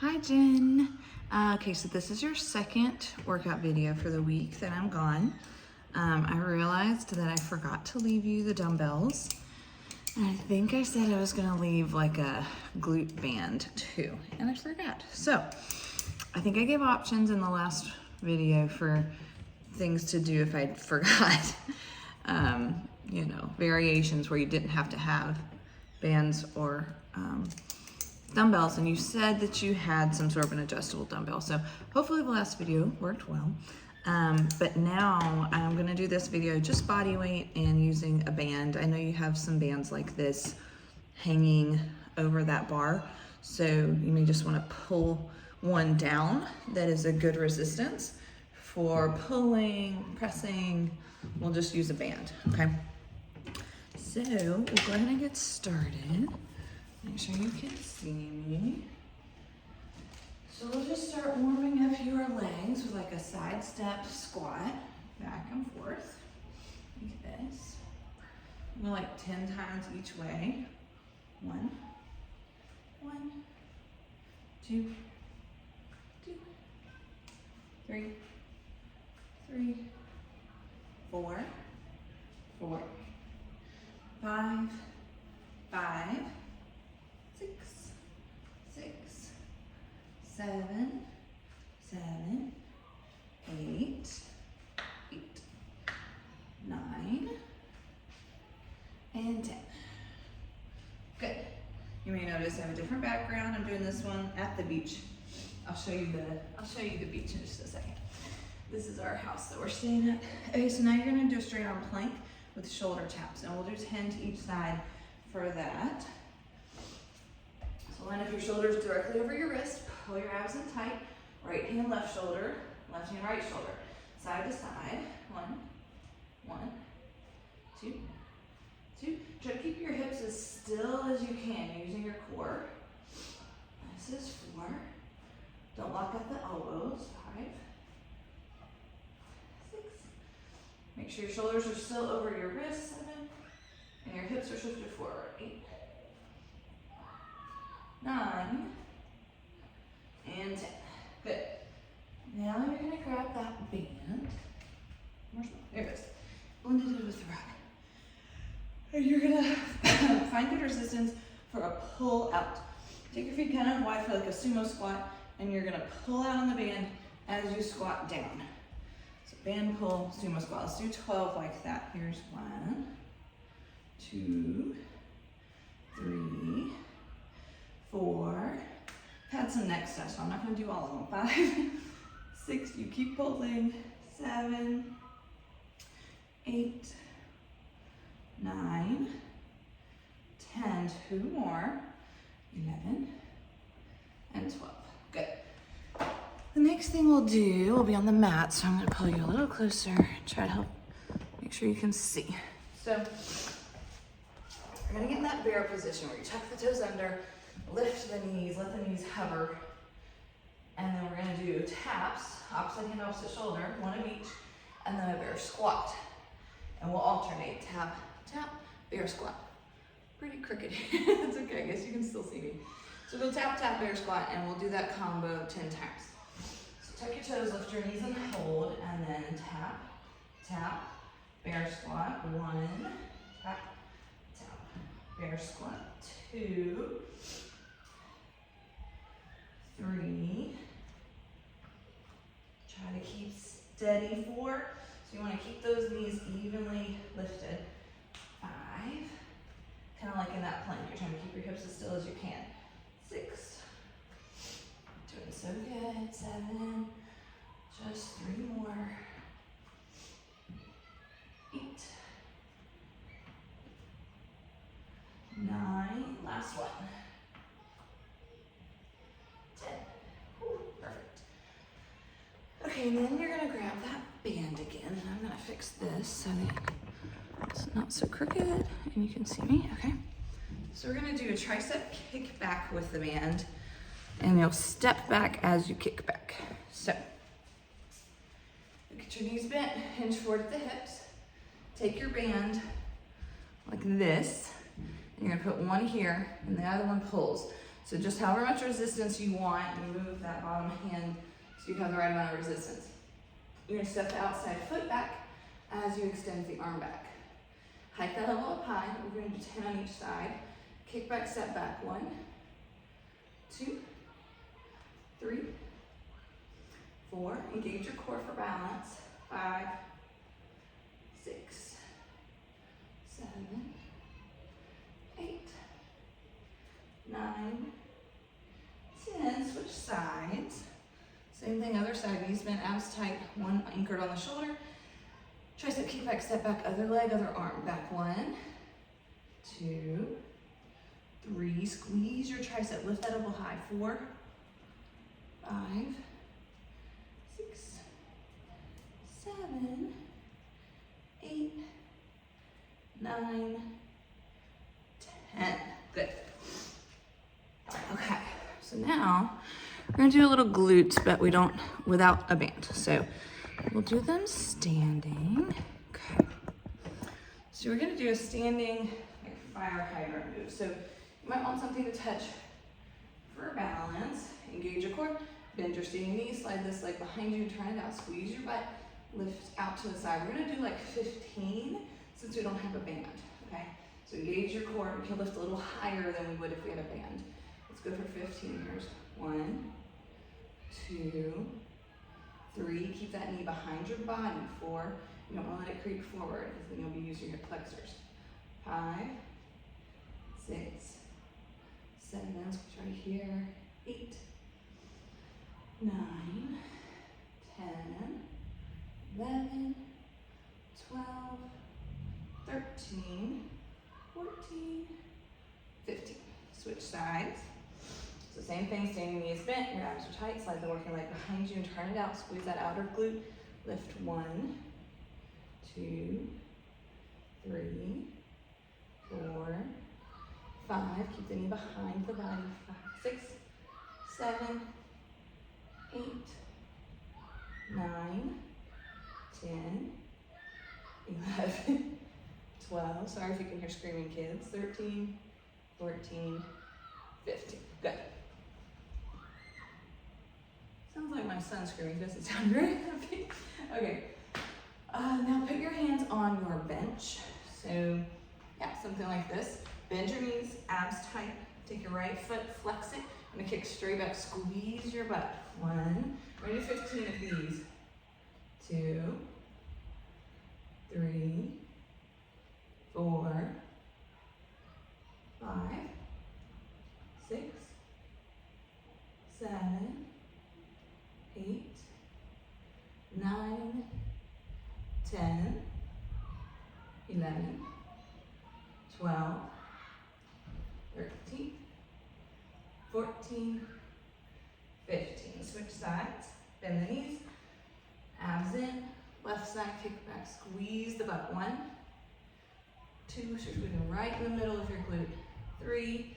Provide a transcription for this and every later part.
Hi Jen. Okay, so this is your second workout video for the week that I'm gone. I realized that I forgot to leave you the dumbbells. And I think I said I was gonna leave like a glute band too, and I forgot. So, I think I gave options in the last video for things to do if I forgot. You know, variations where you didn't have to have bands or dumbbells, and you said that you had some sort of an adjustable dumbbell. So hopefully the last video worked well. But now I'm gonna do this video just body weight and using a band. I know you have some bands like this hanging over that bar. So you may just wanna pull one down that is a good resistance. For pulling, pressing, we'll just use a band, okay? So we'll go ahead and get started. Make sure you can see me. So we'll just start warming up your legs with like a side step squat, back and forth, like this. Go like 10 times each way. 1, 2, 3, 4, 5, 6, 7, 8, 9, and 10. Good. You may notice I have a different background. I'm doing this one at the beach. I'll show you the beach in just a second. This is our house that we're staying at. Okay, so now you're gonna do a straight arm plank with shoulder taps, and we'll do 10 to each side for that. So line up your shoulders directly over your wrist, pull your abs in tight, right hand, left shoulder, left hand, right shoulder, side to side. 1, 2. Try to keep your hips as still as you can using your core. This is 4. Don't lock up the elbows. 5, 6. Make sure your shoulders are still over your wrists. 7. And your hips are shifted forward. 8, 9, and 10. Good. Now you're gonna grab that band. There it goes. Blended it with the rod. And you're gonna find good resistance for a pull out. Take your feet kind of wide for like a sumo squat, and you're gonna pull out on the band as you squat down. So band, pull, sumo squat. Let's do 12 like that. Here's 1, 2, 3, 4. Had some neck stuff, so I'm not gonna do all of them. 5, 6, you keep pulling. 7, 8, 9, 10, 2 more, 11, and 12. Good. The next thing we'll do will be on the mat, so I'm gonna pull you a little closer, try to help make sure you can see. So we're gonna get in that bear position where you tuck the toes under, lift the knees, let the knees hover, and then we're gonna do taps, opposite hand, opposite shoulder, 1 of each, and then a bear squat. And we'll alternate, tap, tap, bear squat. Pretty crooked. It's okay, I guess you can still see me. So we'll tap, tap, bear squat, and we'll do that combo 10 times. So tuck your toes, lift your knees and hold, and then tap, tap, bear squat. 1, tap, tap, bear squat. 2, 3, try to keep steady. 4, so you want to keep those knees evenly lifted. 5, kind of like in that plank, you're trying to keep your hips as still as you can. 6, doing so good. 7, just 3 more. 8, 9, last one. 10. Whew, perfect. Okay, and then you're gonna grab that band again. I'm gonna fix this so that it's not so crooked and you can see me, okay? So we're gonna do a tricep kick back with the band, and you'll step back as you kick back. So, get your knees bent, hinge forward at the hips. Take your band like this, and you're gonna put one here, and the other one pulls. So just however much resistance you want, you move that bottom hand so you have the right amount of resistance. You're gonna step the outside foot back as you extend the arm back. Hike that level up high. We're gonna do 10 on each side. Kick back, step back. 1, 2, 3, 4. Engage your core for balance. 5, 6, 7, 8, 9, 10. Switch sides. Same thing, other side. Knees bent, abs tight. 1 anchored on the shoulder. Tricep kick back, step back, other leg, other arm. Back. 1, 2, 3. Squeeze your tricep. Lift that elbow high. 4, 5, 6, 7, 8, 9, 10. Good. Okay, so now we're gonna do a little glutes, but without a band. So we'll do them standing. Okay. So we're gonna do a standing like fire hydrant move. So you might want something to touch for balance. Engage your core, bend your standing knee, slide this leg behind you, turn it out, squeeze your butt, lift out to the side. We're gonna do like 15 since we don't have a band, okay? So engage your core. We can lift a little higher than we would if we had a band. Let's go for 15 here. 1, 2, 3. Keep that knee behind your body. 4. You don't want to let it creep forward because then you'll be using your hip flexors. 5, 6, 7. Switch right here. 8, 9, 10, 11, 12, 13, 14, 15. Switch sides. So same thing, standing knee is bent, your abs are tight, slide the working leg behind you and turn it out, squeeze that outer glute, lift 1, 2, 3, 4, 5, keep the knee behind the body, 5, 6, 7, 8, 9, 10, 11, 12, sorry if you can hear screaming kids, 13, 14, 15, good. Sounds like my son screaming, doesn't sound very happy. Okay, now put your hands on your bench. So, yeah, something like this. Bend your knees, abs tight. Take your right foot, flex it. I'm gonna kick straight back, squeeze your butt. 1, we're gonna do 15 of these. 2, 3, 4, 5, 6, 7, 8, 9, 10, 11, 12, 13, 14, 15. Switch sides, bend the knees, abs in, left side, kick back, squeeze the butt. 1, 2, so you're putting right in the middle of your glute. 3,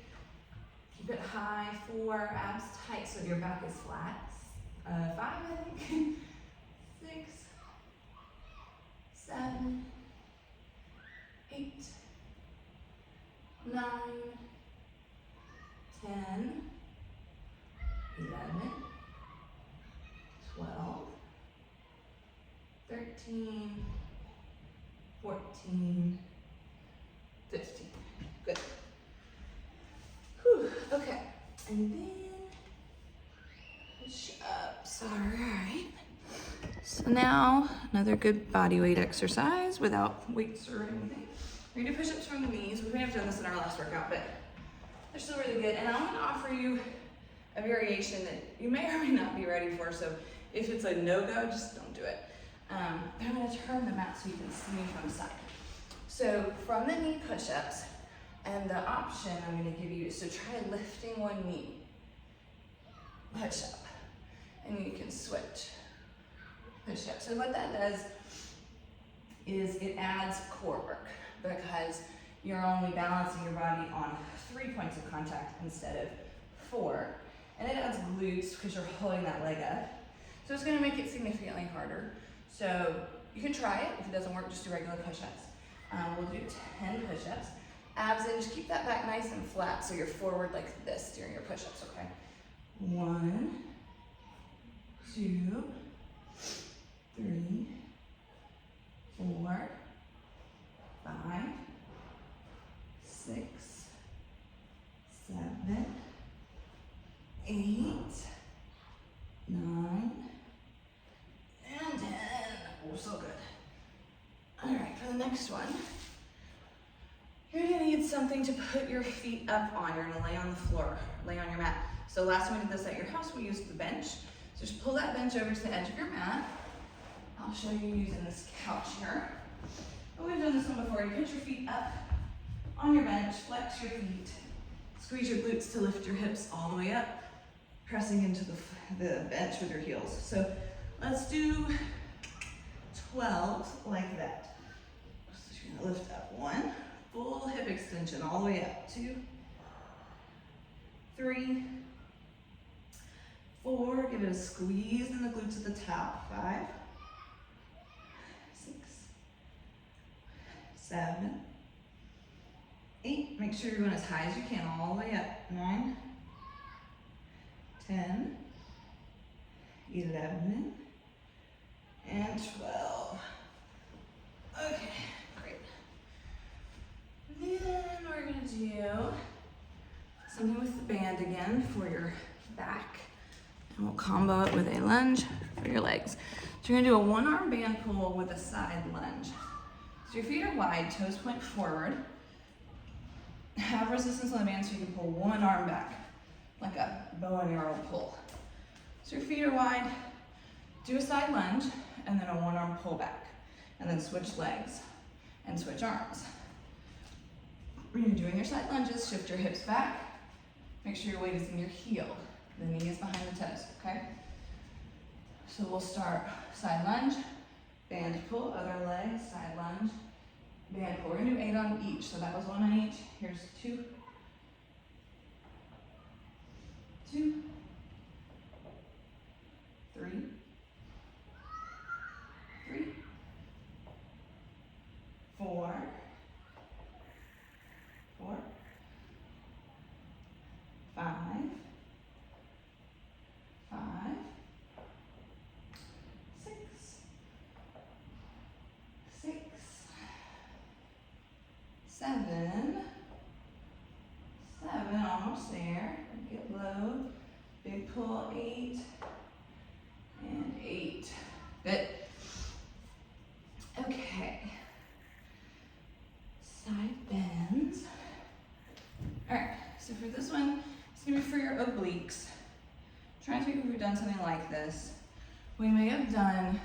keep it high. 4, abs tight so your back is flat. 5, I think. 6, 7, 8, 9, 10, 11, 12, 13, 14, 15. Good. Whew. Okay. And then push-ups. All right. So now another good body weight exercise without weights or anything. We're gonna do push-ups from the knees. We may have done this in our last workout, but they're still really good. And I'm gonna offer you a variation that you may or may not be ready for. So if it's a no-go, just don't do it. But I'm gonna turn them out so you can see me from the side. So from the knee push-ups, and the option I'm gonna give you is to try lifting one knee. Push up. And you can switch. Push up. So what that does is it adds core work because you're only balancing your body on 3 points of contact instead of 4. And it adds glutes because you're holding that leg up. So it's gonna make it significantly harder. So you can try it. If it doesn't work, just do regular push-ups. We'll do 10 push-ups. abs in. Just keep that back nice and flat so you're forward like this during your push-ups, okay? 1, 2, 3, 4, 5, 6, 7, 8, 9, and 10. Oh, so good. All right, for the next one, you're gonna need something to put your feet up on. You're gonna lay on the floor, lay on your mat. So last time we did this at your house, we used the bench. So just pull that bench over to the edge of your mat. I'll show you using this couch here. But we've done this one before. You put your feet up on your bench, flex your feet, squeeze your glutes to lift your hips all the way up, pressing into the bench with your heels. So let's do 12 like that. So you're gonna lift up 1, full hip extension all the way up, 2, 3, 4, give it a squeeze in the glutes at the top, 5, 6, 7, 8, make sure you're going as high as you can all the way up, 9, 10, 11, and 12. Okay, great. Then we're gonna do something with the band again for your back. And we'll combo it with a lunge for your legs. So you're gonna do a 1-arm band pull with a side lunge. So your feet are wide, toes point forward. Have resistance on the band so you can pull 1 arm back, like a bow and arrow pull. So your feet are wide, do a side lunge, and then a 1-arm pull back. And then switch legs and switch arms. When you're doing your side lunges, shift your hips back. Make sure your weight is in your heel. The knee is behind the toes, okay? So we'll start side lunge, band pull, other leg, side lunge, band pull. We're gonna do 8 on each. So that was 1 on each. Here's 2, 2, 3, 3, 4, 4, 5, 5, 6, 6, 7, 7, almost there. Get low, big pull, 8, and 8. Good. Okay. Side bends. All right, so for this one, it's gonna be for your obliques. Try and think if we've done something like this. We may have done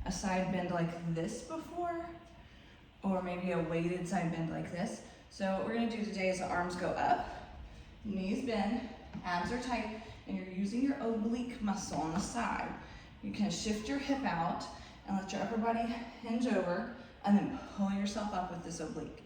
a side bend like this before, or maybe a weighted side bend like this. So what we're gonna do today is the arms go up, knees bend, abs are tight, and you're using your oblique muscle on the side. You can shift your hip out and let your upper body hinge over, and then pull yourself up with this oblique.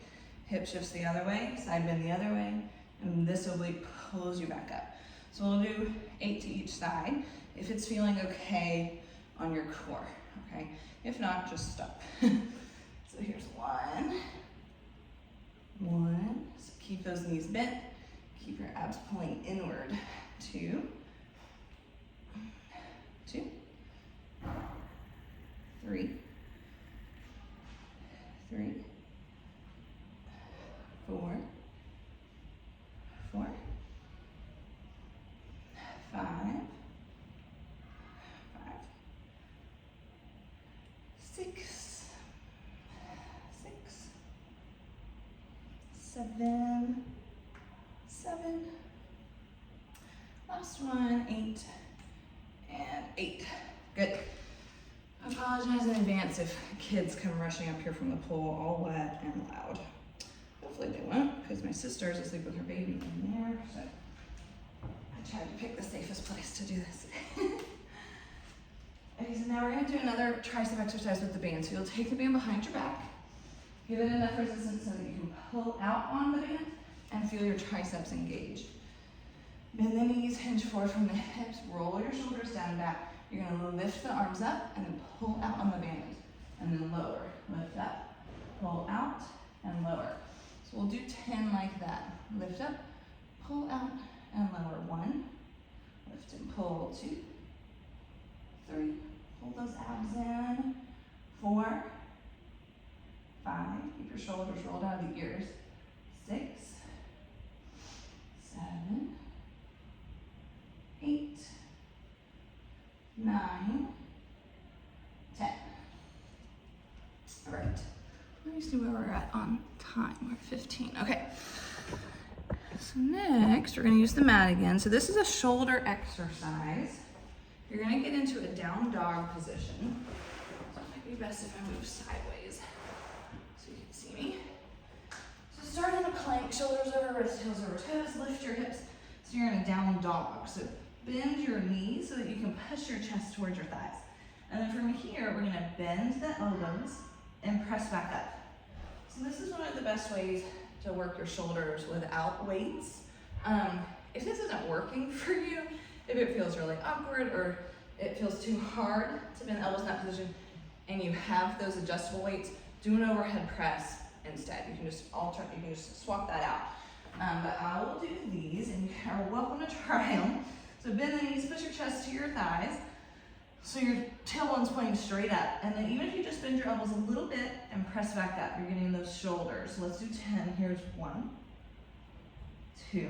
Hip shifts the other way, side bend the other way, and this oblique pulls you back up. So we'll do 8 to each side if it's feeling okay on your core, okay? If not, just stop. So here's 1, 1, so keep those knees bent, keep your abs pulling inward, 2, 2, 3, 3, 4, 4, 5, 5, 6, 6, 7, 7, last one, 8, and 8. Good. I apologize in advance if kids come rushing up here from the pool all wet and loud. Hopefully they won't, because my sister is asleep with her baby in there, so I tried to pick the safest place to do this. Okay, so now we're gonna do another tricep exercise with the band. So you'll take the band behind your back, give it enough resistance so that you can pull out on the band and feel your triceps engaged. Bend the knees, hinge forward from the hips, roll your shoulders down and back. You're gonna lift the arms up and then pull out on the band, and then lower. Lift up, pull out, and lower. So We'll do 10 like that. Lift up, pull out, and lower. 1, lift and pull. 2, 3, pull those abs in. 4, 5, keep your shoulders rolled out of the ears. 6, 7, 8, 9, 10. All right, let me see where we're at on time. We're at 15, okay. So next, we're gonna use the mat again. So this is a shoulder exercise. You're gonna get into a down dog position. So it might be best if I move sideways so you can see me. So start in a plank, shoulders over wrists, heels over toes, lift your hips. So you're in a down dog. So bend your knees so that you can push your chest towards your thighs. And then from here, we're gonna bend the elbows and press back up. So this is one of the best ways to work your shoulders without weights. If this isn't working for you, if it feels really awkward or it feels too hard to bend the elbows in that position and you have those adjustable weights, do an overhead press instead. You can just you can just swap that out. But I will do these and you are welcome to try them. So bend the knees, push your chest to your thighs. So your tailbone's pointing straight up. And then even if you just bend your elbows a little bit and press back up, you're getting those shoulders. So let's do 10. Here's 1, 2,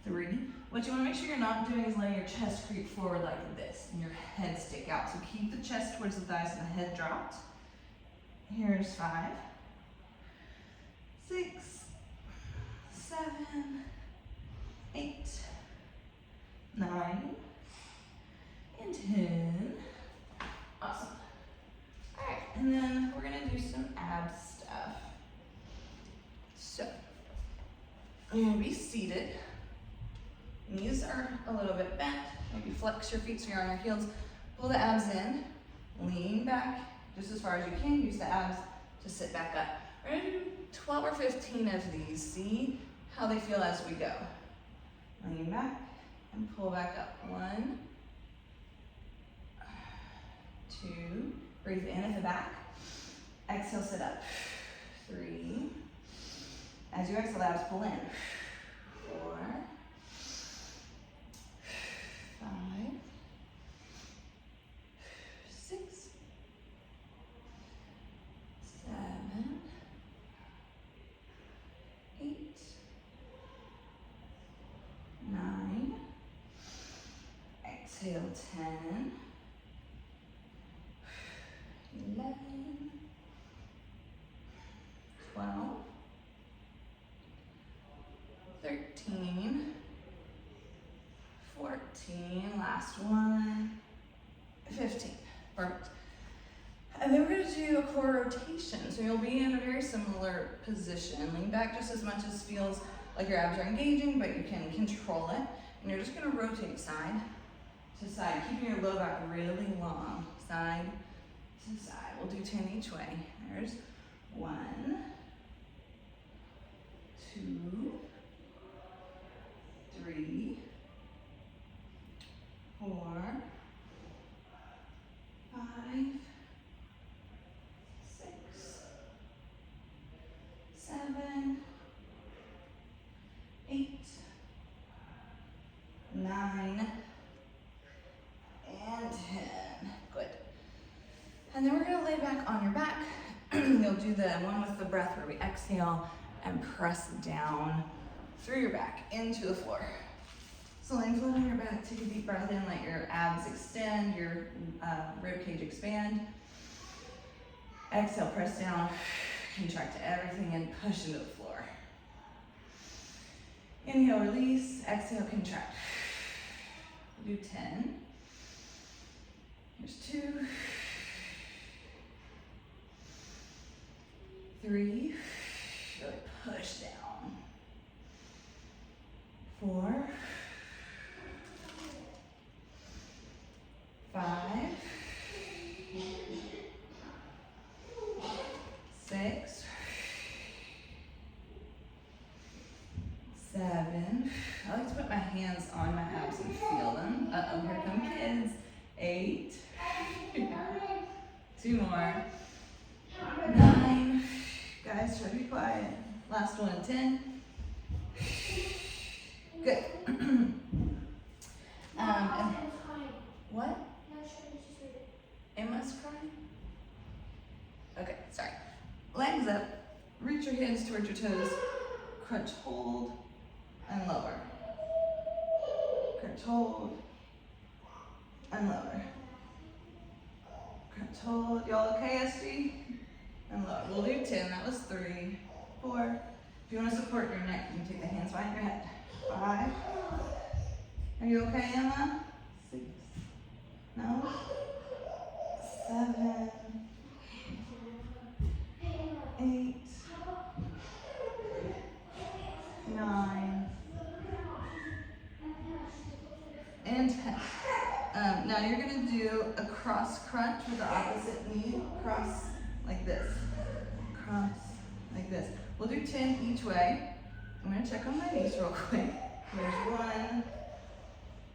3. What you want to make sure you're not doing is letting your chest creep forward like this and your head stick out. So keep the chest towards the thighs and the head dropped. Here's 5, 6, 7, 8, 9, and 10. Awesome. All right, and then we're gonna do some ab stuff. So, you're gonna be seated. Knees are a little bit bent. Maybe flex your feet so you're on your heels. Pull the abs in, lean back just as far as you can. Use the abs to sit back up. We're gonna do 12 or 15 of these. See how they feel as we go. Lean back and pull back up. 1, 2, breathe in at the back. Exhale, sit up. 3. As you exhale, abs pull in. 4, 5, 6, 7, 8, 9. Exhale, 10. 11, 12, 13, 14, last one, 15. Perfect. And then we're going to do a core rotation. So you'll be in a very similar position. Lean back just as much as feels like your abs are engaging, but you can control it. And you're just going to rotate side to side, keeping your low back really long. Side to side. We'll do 10 each way. There's 1, 2, 3, 4, 5, 6, 7, 8, 9, and 10. Good. And then we're going to lay back on your back. You'll do the one with the breath where we exhale and press down through your back into the floor. So laying flat on your back, take a deep breath in, let your abs extend, your rib cage expand. Exhale, press down, contract everything and push into the floor. Inhale, release, exhale, contract. We'll do 10. Here's 2, 3, really push down. 4, 5, 6, 7. I like to put my hands on my abs and feel them. Uh-oh, here come kids. 8. 2 more. 9. Got guys, try to be quiet. Last one, 10. Good. And what? Emma's crying? Okay, sorry. Legs up, reach your hands towards your toes, crunch, hold, and lower. Crunch, hold, and lower. Crunch, hold. Y'all okay, SD? And lower. We'll do 10. That was 3, 4. If you want to support your neck, you can take the hands behind your head. 5. Are you okay, Emma? 6. No? 7. 8. 9. And 10. Now you're going to do a cross crunch with the opposite knee. Cross like this. Cross like this. We'll do 10 each way. I'm going to check on my knees real quick. There's 1.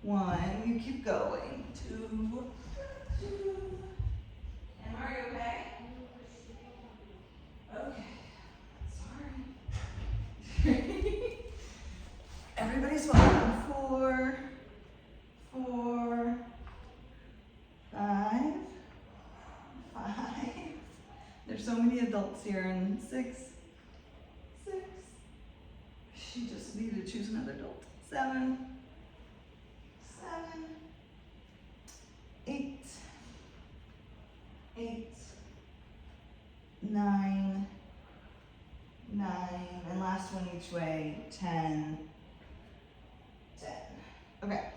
1. You keep going. 2. 2. And are you okay? Okay. Sorry. Everybody's welcome. 4. 4. 5. 5. There's so many adults here. And 6. 6. She just needed to choose another adult. 7. 7. 8. 8. 9. 9. And last one each way. 10. 10. Okay.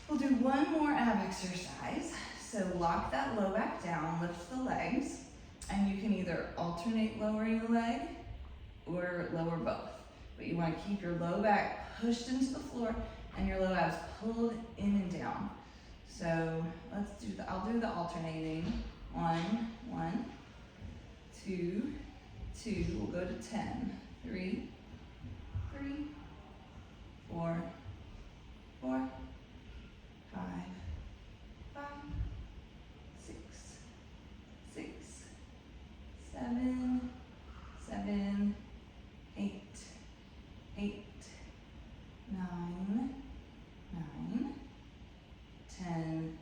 We'll do one more ab exercise. So lock that low back down, lift the legs, and you can either alternate lowering the leg or lower both. But you want to keep your low back pushed into the floor and your low abs pulled in and down. So I'll do the alternating. 1, 1, 2, 2. We'll go to 10. 3, 3, 4, 4, 5, 5, 6, 6, 7, 7, 8, 8, 9, 9, 10,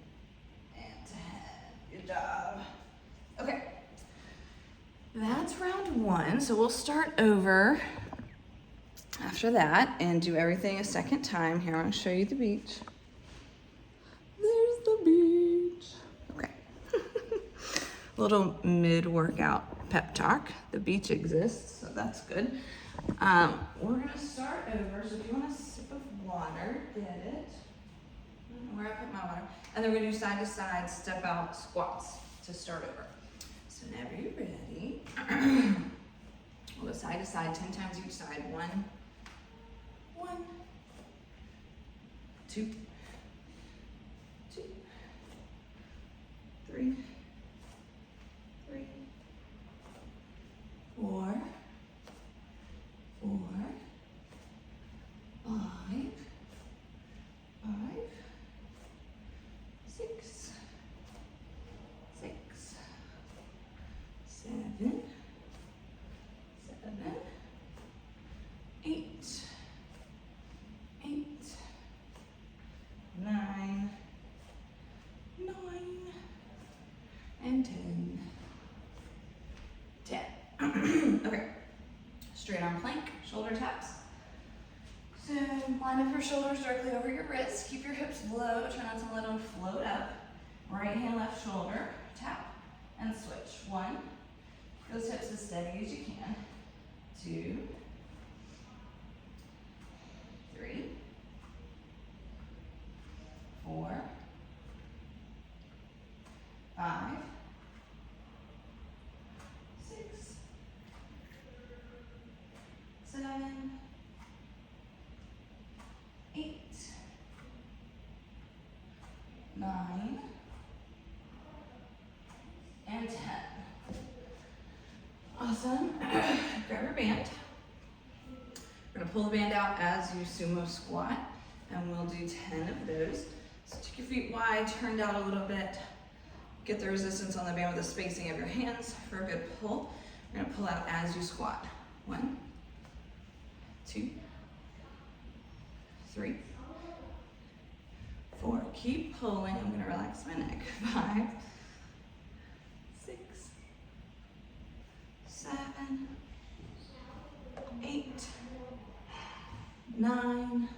and 10. Good job. Okay. That's round 1. So we'll start over after that and do everything a second time. Here, I'm going to show you the beach. There's the beach. Okay. Little mid-workout pep talk. The beach exists, so that's good. We're going to start over. So if you want a sip of water, get it. I don't know where I put my water. And then we're going to do side-to-side step-out squats to start over. So whenever you're ready, we'll go side to side 10 times each side. 1, 1, 2, 2, 3, 3, 4, 4, 5, 5, 6, 6, 7, 7, 8, 8, 9, 9, and 10. 10. Okay. Straight arm plank, shoulder taps. So line up your shoulders directly over your wrists. Keep your hips low. Try not to let them float up. Right hand, left shoulder. Tap and switch. 1. Those hips as steady as you can. 2, 3, 4, 5, 6, 7, 8, 9, and 10. Awesome. Grab your band. We're going to pull the band out as you sumo squat, and we'll do 10 of those. So take your feet wide, turn down a little bit. Get the resistance on the band with the spacing of your hands for a good pull. You're gonna pull out as you squat. 1, 2, 3, 4. Keep pulling. I'm gonna relax my neck. 5, 6, 7, 8, 9,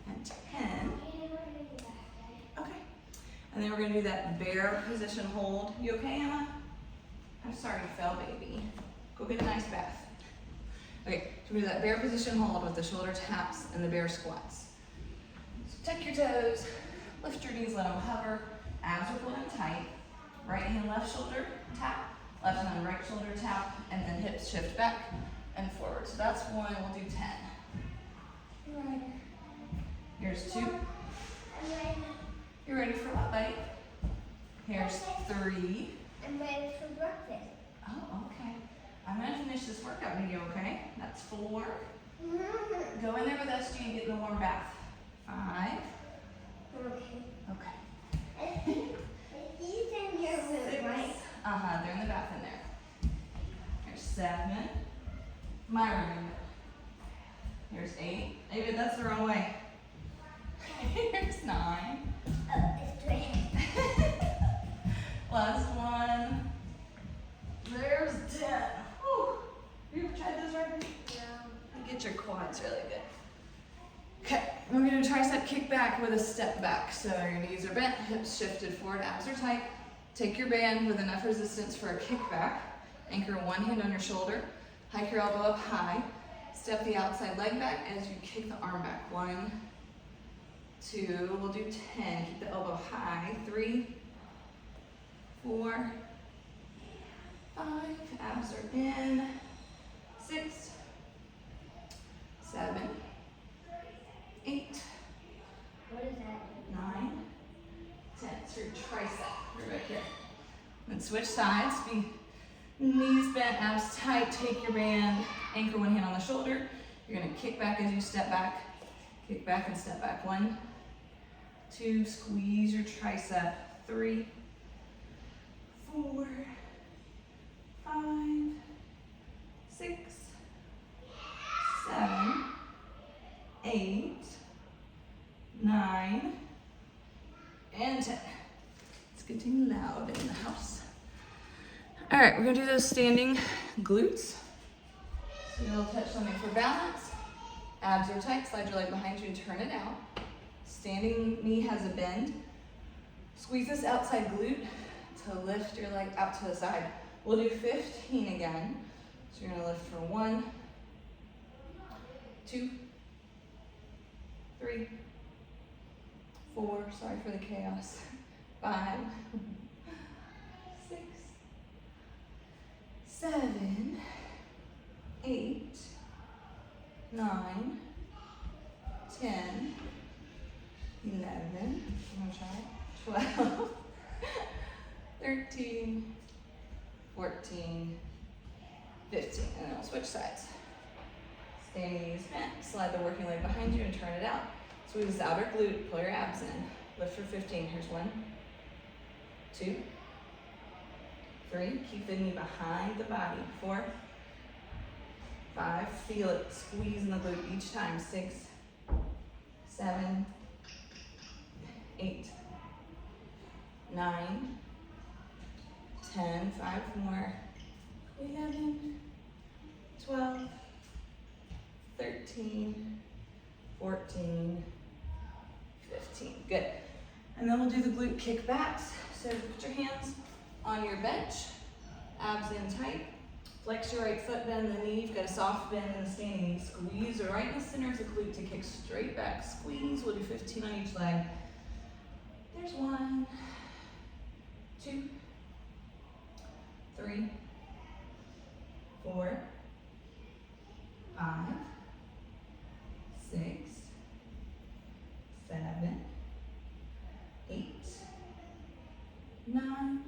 and 10. Okay. And then we're gonna do that bear position hold. You okay, Emma? I'm sorry you fell, baby. Go get a nice bath. Okay, so we do that bear position hold with the shoulder taps and the bear squats. So tuck your toes, lift your knees, let them hover. Abs are pulled in tight. Right hand, left shoulder tap. Left hand, right shoulder tap. And then hips shift back and forward. So that's 1, we'll do 10. Right. Here's 2. You ready for what, buddy? Here's 3. I'm ready for breakfast. Oh, okay. I'm gonna finish this workout video, okay? That's 4. Go in there with SG and get in the warm bath. 5. Okay. Okay. These in your room, right? They're in the bath in there. Here's 7. My room. Here's 8. David, that's the wrong way. Here's 9. Oh, it's 3. Last one. There's 10. Whew. You ever tried this already? No. You get your quads really good. Okay, we're gonna do tricep kick back with a step back. So your knees are bent, hips shifted forward, abs are tight. Take your band with enough resistance for a kick back. Anchor one hand on your shoulder. Hike your elbow up high. Step the outside leg back as you kick the arm back. 1, 2, we'll do 10. Keep the elbow high. 3, 4, 5, abs are in. 6, 7, 8, What is that? 9, 10. It's your tricep. Right here. Then switch sides. Be knees bent, abs tight. Take your band. Anchor one hand on the shoulder. You're gonna kick back as you step back. Kick back and step back. 1, 2. Squeeze your tricep. 3, 4, 5, 6, 7, 8, 9, and 10. It's getting loud in the house. All right, we're gonna do those standing glutes. So you'll touch something for balance. Abs are tight, slide your leg behind you and turn it out. Standing knee has a bend. Squeeze this outside glute to lift your leg out to the side. We'll do 15 again. So you're gonna lift for 1, 2, 3, 4, sorry for the chaos. 5, 6, 7, 8, 9, 10, 11, I'm gonna try, 12, 13, 14, 15, and then we'll switch sides. Standing knees bent, slide the working leg behind you and turn it out. Squeeze the outer glute, pull your abs in. Lift for 15, here's 1, 2, 3, keep the knee behind the body. 4, 5, feel it, squeeze in the glute each time. 6, 7, 8, 9, 10, 5 more, 11, 12, 13, 14, 15. Good. And then we'll do the glute kick backs. So put your hands on your bench, abs in tight. Flex your right foot, bend the knee. You've got a soft bend in the standing knee. Squeeze right in the center of the glute to kick straight back. Squeeze. We'll do 15 on each leg. There's 1, 2, 3, 4, 5, 6, 7, 8, 9,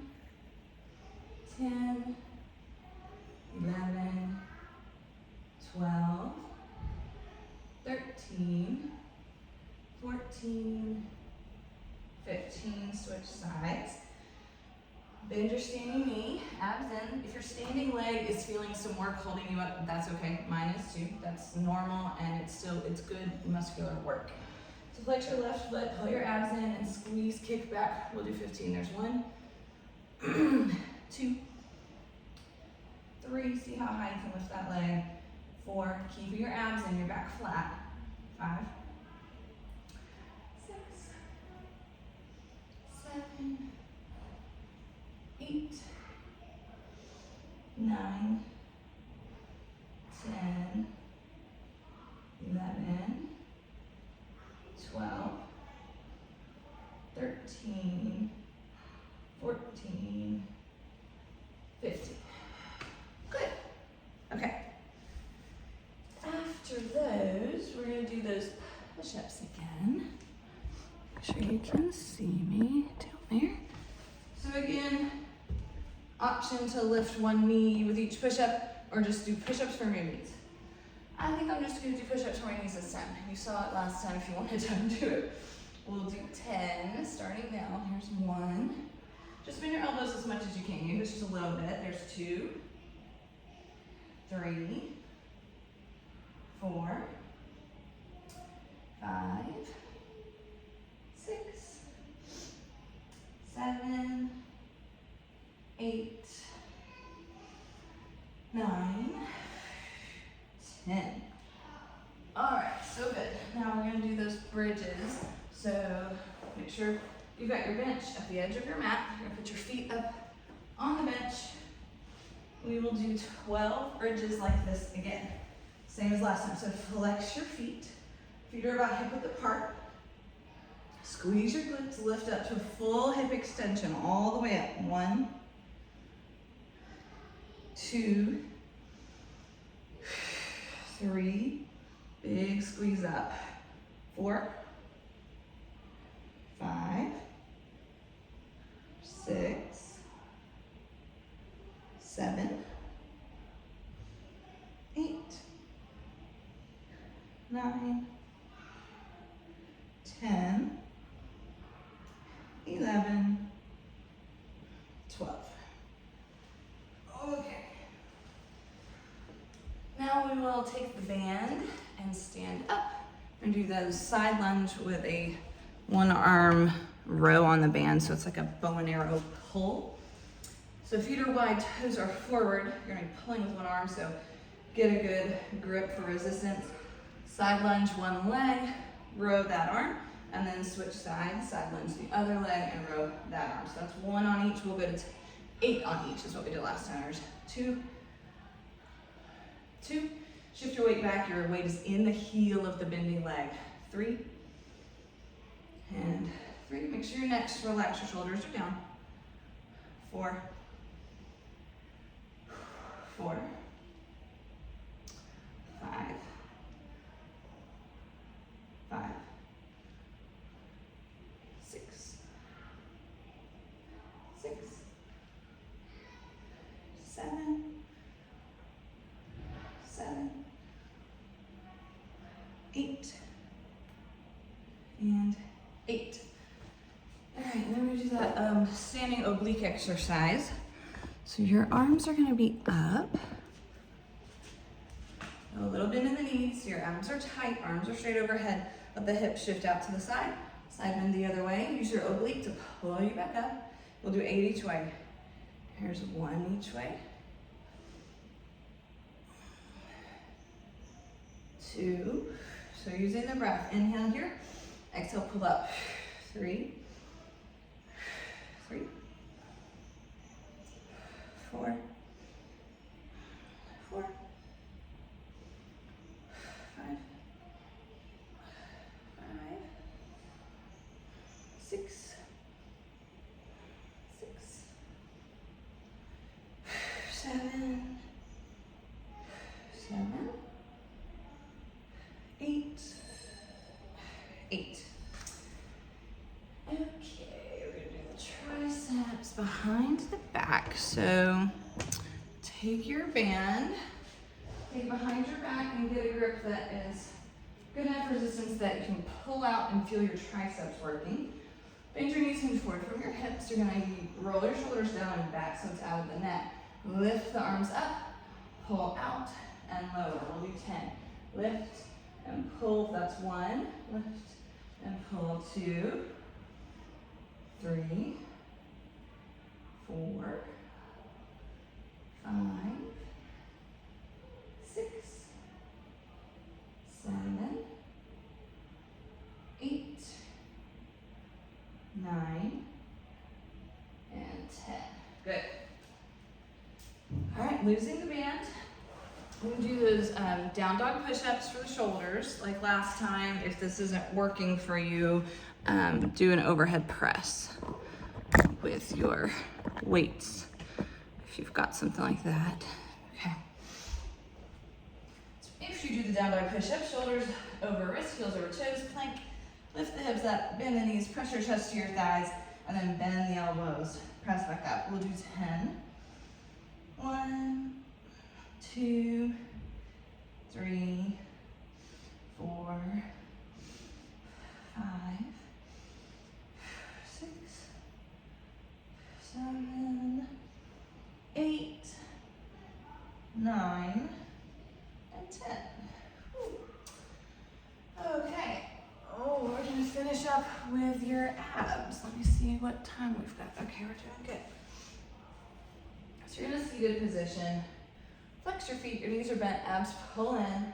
10, 11, 12, 13, 14, 15, switch sides. Bend your standing knee, abs in. If your standing leg is feeling some work holding you up, that's okay. Mine is too. That's normal and it's good muscular work. So flex your left foot, pull your abs in and squeeze, kick back. We'll do 15. There's 1, 2, 3. See how high you can lift that leg. 4, keeping your abs in, your back flat. 5, 6, 7, 8, 9, 10, 11, 12, 13, 14, 15. Good. Okay. After those, we're going to do those push-ups again. Make sure you can see me down there. So again, option to lift one knee with each push-up or just do push-ups from your knees. I think I'm just going to do push-ups from my knees this time. You saw it last time if you wanted to undo it. We'll do 10 starting now. Here's 1. Just bend your elbows as much as you can. You push just a little bit. There's 2, 3, 4, 5, 6, 7, 8, 9, 10. All right, so good. Now we're gonna do those bridges. So make sure you've got your bench at the edge of your mat. You're gonna put your feet up on the bench. We will do 12 bridges like this again. Same as last time. So flex your feet. Feet are about hip width apart. Squeeze your glutes, lift up to a full hip extension all the way up. 1, 2, 3, big squeeze up. 4, 5, 6, 7, 8, 9, 10, 11, 12. Okay. Now we will take the band and stand up and do those side lunge with a 1-arm row on the band. So it's like a bow and arrow pull. So feet are wide, toes are forward. You're gonna be pulling with 1 arm, so get a good grip for resistance. Side lunge 1 leg, row that arm, and then switch sides, side lunge the other leg and row that arm. So that's 1 on each. We'll go to 8 on each is what we did last time. There's 2, 2. Shift your weight back. Your weight is in the heel of the bending leg. 3, and 3. Make sure your neck's relaxed, your shoulders are down. 4, 4, 5, 5, 6, 6, 7, 7, 8, and 8. All right, and then we do that standing oblique exercise. So your arms are gonna be up. A little bend in the knees, so your abs are tight, arms are straight overhead. Let the hips shift out to the side. Side bend the other way. Use your oblique to pull you back up. We'll do 8 each way. Here's 1 each way. 2. So using the breath. Inhale here. Exhale, pull up. 3, 3, 4, 4, 5, 5, 6, 6, 7, 7, 8, 8. Okay, we're gonna do the triceps behind the back. So take your band, take behind your back and get a grip that is good enough resistance that you can pull out and feel your triceps working. Bend your knees, hinge forward from your hips. You're gonna roll your shoulders down and back so it's out of the neck. Lift the arms up, pull out and lower. We'll do 10. Lift and pull, that's 1. Lift and pull, 2, 3, 4, 5, 6, 7, 8, 9, and 10. Good. All right, losing the band. We can do those down dog push-ups for the shoulders like last time. If this isn't working for you, do an overhead press with your weights if you've got something like that. Okay. So if you do the down dog push-up, shoulders over wrists, heels over toes, plank, lift the hips up, bend the knees, press your chest to your thighs, and then bend the elbows. Press back up. We'll do 10. 1, 2, 3, 4, 5, 6, 7, 8, 9, and 10. Whew. Okay. Oh, we're gonna finish up with your abs. Let me see what time we've got. Okay, we're doing good. So you're in a seated position. Flex your feet, your knees are bent, abs pull in,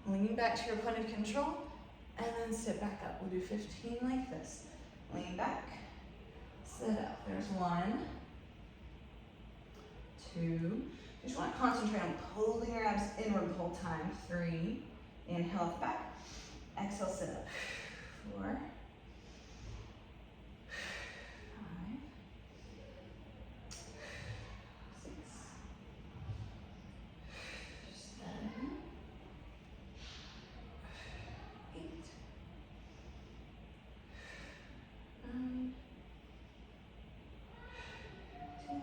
lean back to your point of control, and then sit back up. We'll do 15 like this. Lean back, sit up. There's 1, 2. You just want to concentrate on pulling your abs inward the whole time. 3, inhale back, exhale, sit up. 4, 5, 6, 7, 8, 9, 10,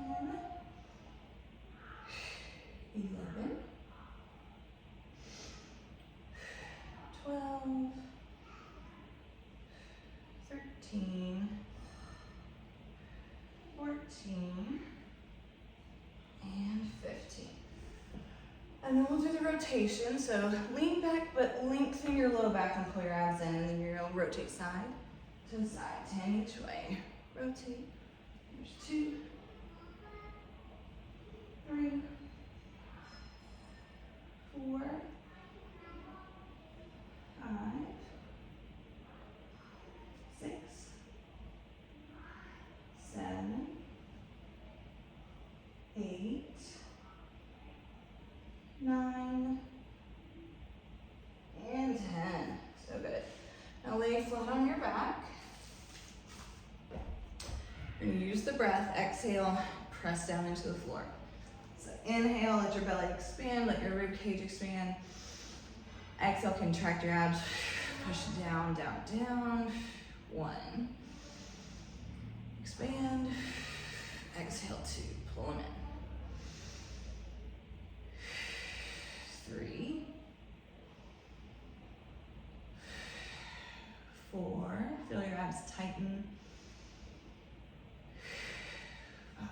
11, 12, 13, 14, and 15. And then we'll do the rotation. So lean back, but lengthen your low back and pull your abs in, and then you're gonna rotate side to side, 10 each way. Rotate. There's 2, 3, 4, 5, 6, 7, 8, 9, and 10. So good. Now lay flat on your back. And use the breath. Exhale, press down into the floor. So inhale, let your belly expand, let your rib cage expand. Exhale, contract your abs. Push down, down, down. 1. Expand. Exhale, 2. Pull them in. 3. 4. Feel your abs tighten. 5.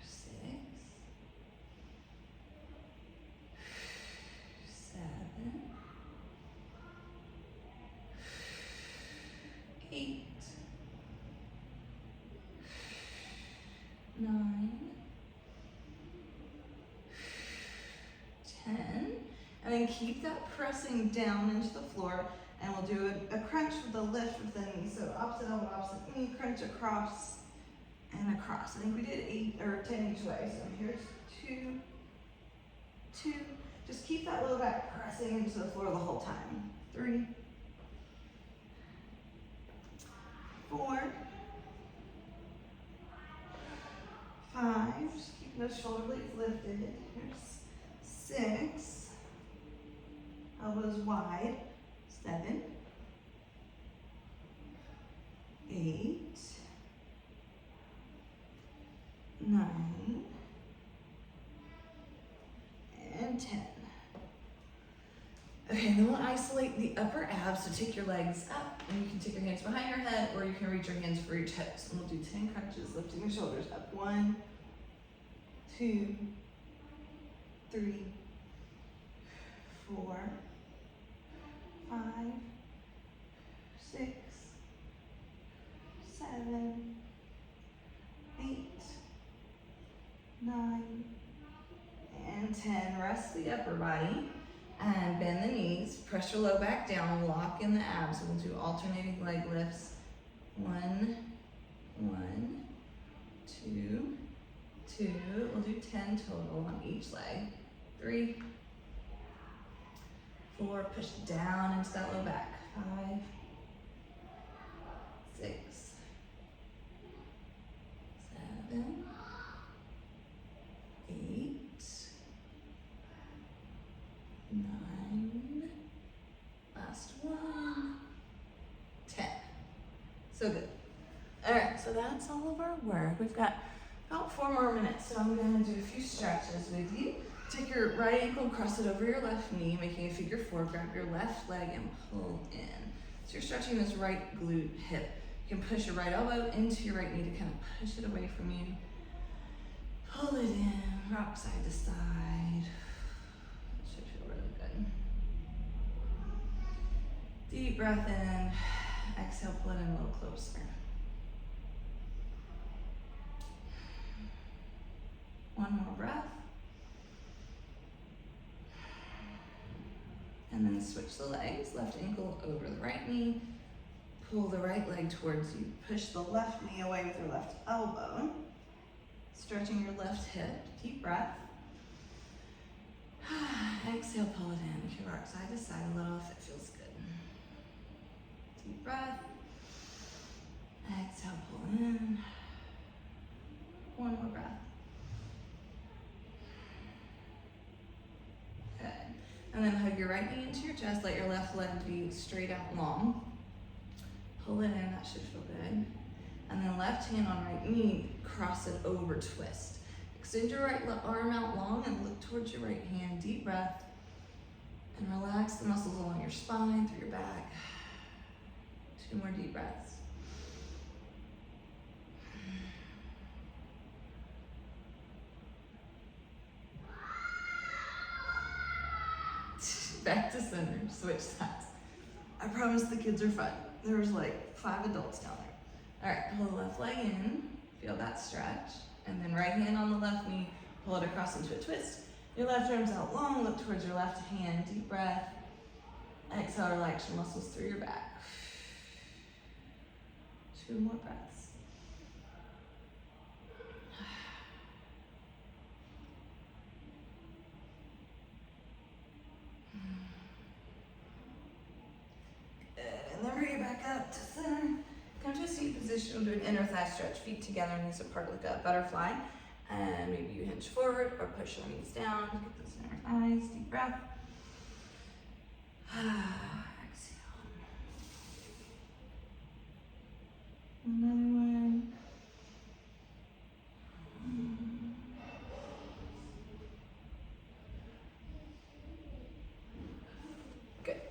6. 7. 8. 9. 10. And then keep that pressing down into the floor. And we'll do a crunch with a lift with the knee. So opposite elbow, opposite knee, crunch across and across. I think we did 8 or 10 each way. So here's 2, 2. Just keep that low back pressing into the floor the whole time. 3, 4, 5. Just keeping those shoulder blades lifted. Here's 6. Elbows wide. 7, 8, 9, and 10. Okay, then we'll isolate the upper abs. So take your legs up and you can take your hands behind your head or you can reach your hands for each hips. And we'll do 10 crunches, lifting your shoulders up. 1, 2, 3, 4, 5, 6, 7, 8, 9, and 10. Rest the upper body and bend the knees. Press your low back down, lock in the abs. We'll do alternating leg lifts. 1, 1, 2, 2. We'll do 10 total on each leg. 3, 4. Push down into that low back. 5, 6, 7, 8, 9, last one, 10. So good. All right, so that's all of our work. We've got about 4 more minutes, so I'm gonna do a few stretches with you. Take your right ankle, cross it over your left knee, making a figure 4. Grab your left leg and pull in. So you're stretching this right glute hip. You can push your right elbow into your right knee to kind of push it away from you. Pull it in, rock side to side. Should feel really good. Deep breath in. Exhale, pull it in a little closer. One more breath. And then switch the legs. Left ankle over the right knee. Pull the right leg towards you. Push the left knee away with your left elbow. Stretching your left hip. Deep breath. Exhale, pull it in. You can rock side to side a little if it feels good. Deep breath. Exhale, pull in. One more breath. Good. And then hug your right knee into your chest. Let your left leg be straight out long. Pull it in, that should feel good. And then left hand on right knee, cross it over, twist. Extend your right arm out long and look towards your right hand. Deep breath. And relax the muscles along your spine, through your back. 2 more deep breaths. Back to center, switch sides. I promise the kids are fun. There's like 5 adults down there. All right, pull the left leg in, feel that stretch. And then right hand on the left knee, pull it across into a twist. Your left arm's out long, look towards your left hand, deep breath. Exhale, relax your muscles through your back. 2 more breaths. And then bring it back up to center. Come to a seat position. We'll do an inner thigh stretch. Feet together, knees apart like a butterfly. And maybe you hinge forward or push your knees down. Get those inner thighs. Deep breath. Exhale. Another one. Good.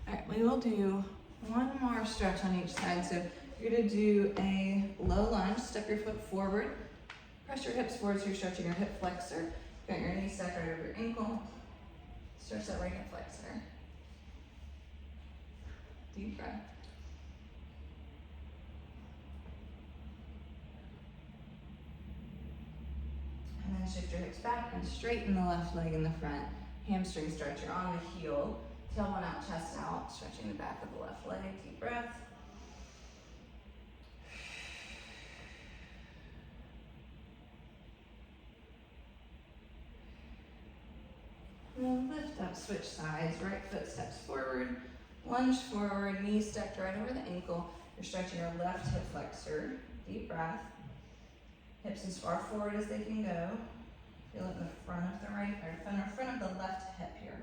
All right, we will do one more stretch on each side. So you're gonna do a low lunge, step your foot forward, press your hips forward so you're stretching your hip flexor. Got your knee stacked right over your ankle. Stretch that right hip flexor. Deep breath. And then shift your hips back and straighten the left leg in the front. Hamstring stretch, you're on the heel. Tailbone out, chest out, stretching the back of the left leg. Deep breath. And then lift up, switch sides. Right foot steps forward, lunge forward, knees stacked right over the ankle. You're stretching your left hip flexor. Deep breath. Hips as far forward as they can go. Feel it in the front of the right, or front of the left hip here.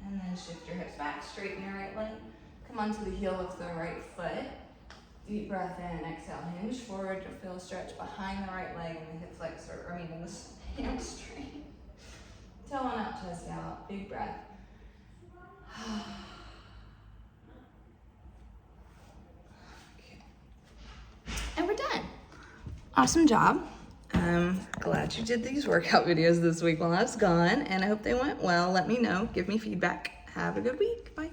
And then shift your hips back, straighten your right leg. Come onto the heel of the right foot. Deep breath in, exhale, hinge forward. You'll feel a stretch behind the right leg and the hip flexor, Big breath. And we're done. Awesome job. I'm glad you did these workout videos this week while I was gone, and I hope they went well. Let me know. Give me feedback. Have a good week. Bye.